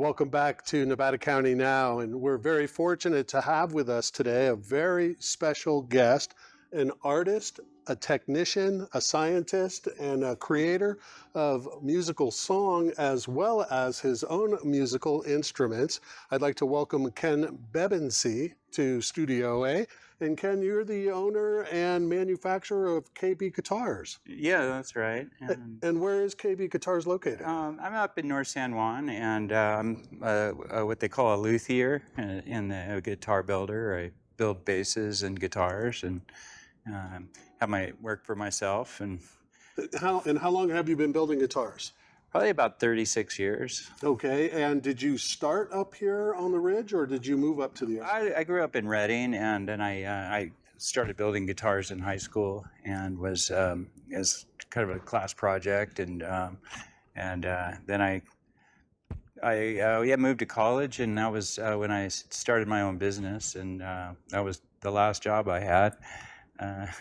welcome back to Nevada County Now. And we're very fortunate to have with us today a very special guest, an artist, a technician, a scientist, and a creator of musical song as well as his own musical instruments. I'd like to welcome Ken Bebensee to Studio A. And Ken, you're the owner and manufacturer of KB Guitars. Yeah, that's right. And where is KB Guitars located? I'm up in North San Juan, and I'm what they call a luthier in the guitar builder. I build basses and guitars, and have my work for myself. And How long have you been building guitars? probably about 36 years. Okay, and did you start up here on the ridge, or did you move up to the other? I grew up in Redding, and then I started building guitars in high school, and was as kind of a class project, and then I moved to college, and that was when I started my own business, and that was the last job I had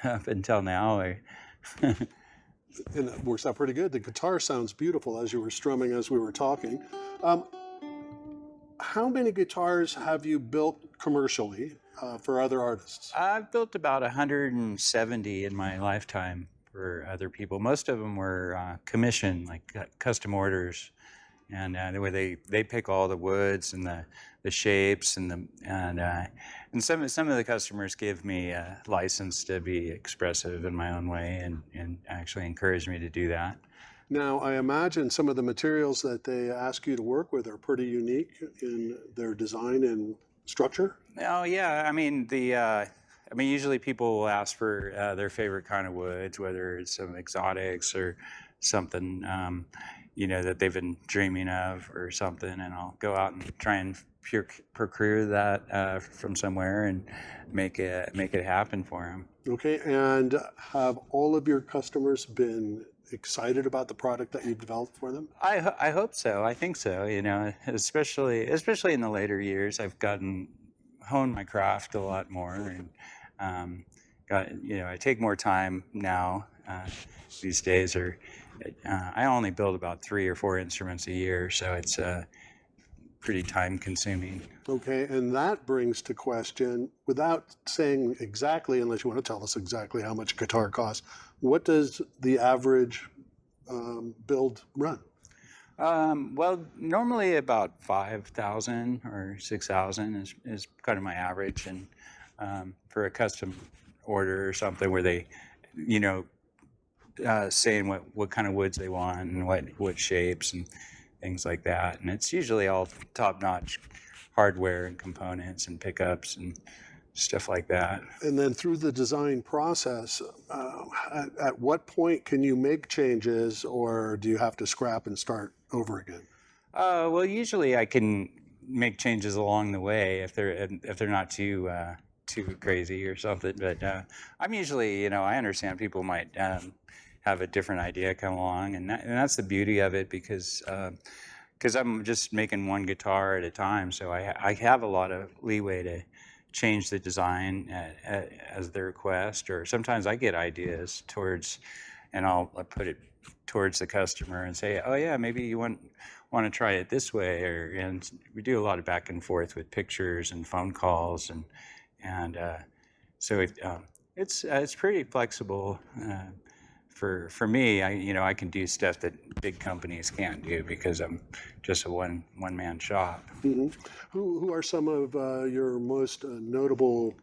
up until now. And it works out pretty good. The guitar sounds beautiful as you were strumming as we were talking. How many guitars have you built commercially for other artists? I've built about 170 in my lifetime for other people. Most of them were commission, like custom orders, and where they pick all the woods and the shapes and some of the customers give me a license to be expressive in my own way and actually encourage me to do that. Now, I imagine some of the materials that they ask you to work with are pretty unique in their design and structure. Oh yeah, I mean usually people will ask for their favorite kind of woods, whether it's some exotics or something that they've been dreaming of or something, and I'll go out and try and procure that from somewhere and make it happen for them. Okay, and have all of your customers been excited about the product that you've developed for them? I hope so. I think so. Especially in the later years, I've honed my craft a lot more, and I take more time now these days. I only build about 3 or 4 instruments a year, so it's pretty time consuming. Okay, and that brings to question, without saying exactly, unless you want to tell us exactly how much a guitar costs, what does the average build run? Well, normally about 5,000 or 6,000 is kind of my average, and for a custom order or something where they, saying what kind of woods they want and what shapes and things like that, and it's usually all top-notch hardware and components and pickups and stuff like that. And then through the design process, at what point can you make changes, or do you have to scrap and start over again? Well, usually I can make changes along the way if they're not too crazy or something. But I'm usually, I understand people might have a different idea come along, and that's the beauty of it, because I'm just making one guitar at a time, so I have a lot of leeway to change the design as the request, or sometimes I get ideas and I'll put it towards the customer and say, oh yeah, maybe you want to try it this way, and we do a lot of back and forth with pictures and phone calls, and so it's pretty flexible. For me, I can do stuff that big companies can't do because I'm just a one-man shop. Mm-hmm. Who are some of your most notable?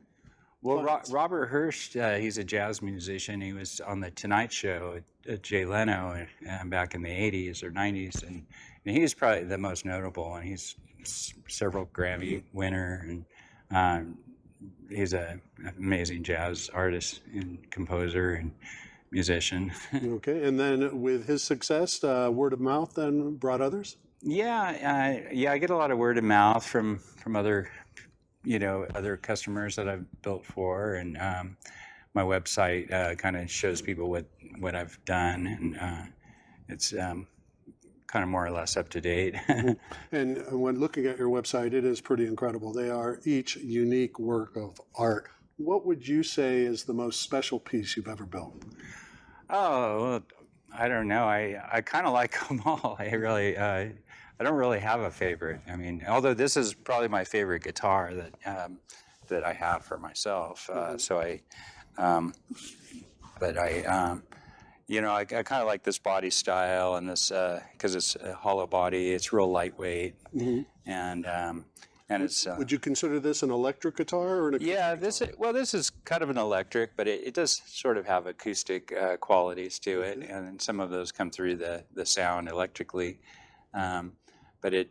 Well, Robert Hirsch, he's a jazz musician. He was on the Tonight Show at Jay Leno back in the 80s or 90s, and he's probably the most notable, and he's several Grammy winner, and he's an amazing jazz artist and composer and musician. Okay, and then with his success, word of mouth then brought others? Yeah, I get a lot of word of mouth from other other customers that I've built for, and my website kind of shows people what I've done, and it's kind of more or less up to date. And when looking at your website, it is pretty incredible. They are each unique work of art. What would you say is the most special piece you've ever built? Oh, well, I don't know. I kind of like them all. I really I don't really have a favorite. I mean, although this is probably my favorite guitar that I have for myself. So I kind of like this body style and this because it's a hollow body. It's real lightweight, and it's Would you consider this an electric guitar or an acoustic yeah. guitar? This is kind of an electric, but it does sort of have acoustic qualities to it, and some of those come through the sound electrically. But it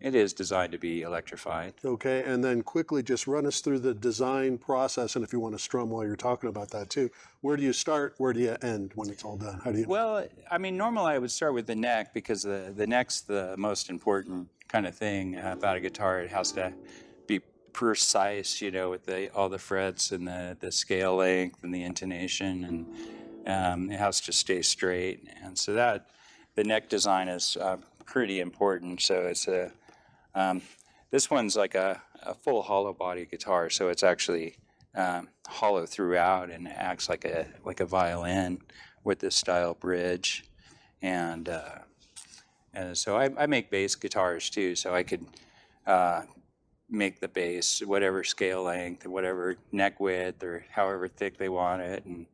is designed to be electrified. Okay, and then quickly just run us through the design process, and if you want to strum while you're talking about that too. Where do you start? Where do you end when it's all done? How do you? Well, I mean, normally I would start with the neck because the neck's the most important kind of thing about a guitar. It has to be precise, with all the frets and the scale length and the intonation, and it has to stay straight. And so the neck design is pretty important. So it's this one's like a full hollow body guitar, so it's actually hollow throughout and acts like a violin with this style bridge, and so I make bass guitars too, so I could make the bass whatever scale length, whatever neck width, or however thick they want it, and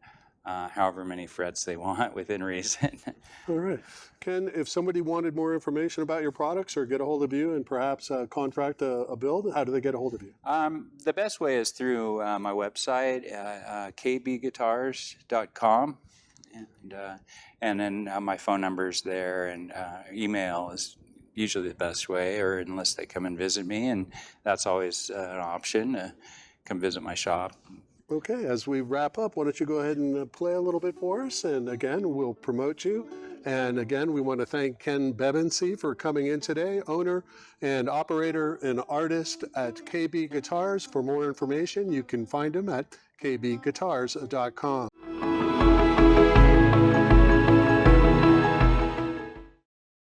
however many frets they want within reason. All right. Ken, if somebody wanted more information about your products or get a hold of you and perhaps contract a build, how do they get a hold of you? The best way is through my website, kbguitars.com, and then my phone number's there, and email is usually the best way, or unless they come and visit me, and that's always an option. Come visit my shop. Okay, as we wrap up, why don't you go ahead and play a little bit for us, and again, we'll promote you. And again, we want to thank Ken Bebensee for coming in today, owner and operator and artist at KB Guitars. For more information, you can find him at kbguitars.com.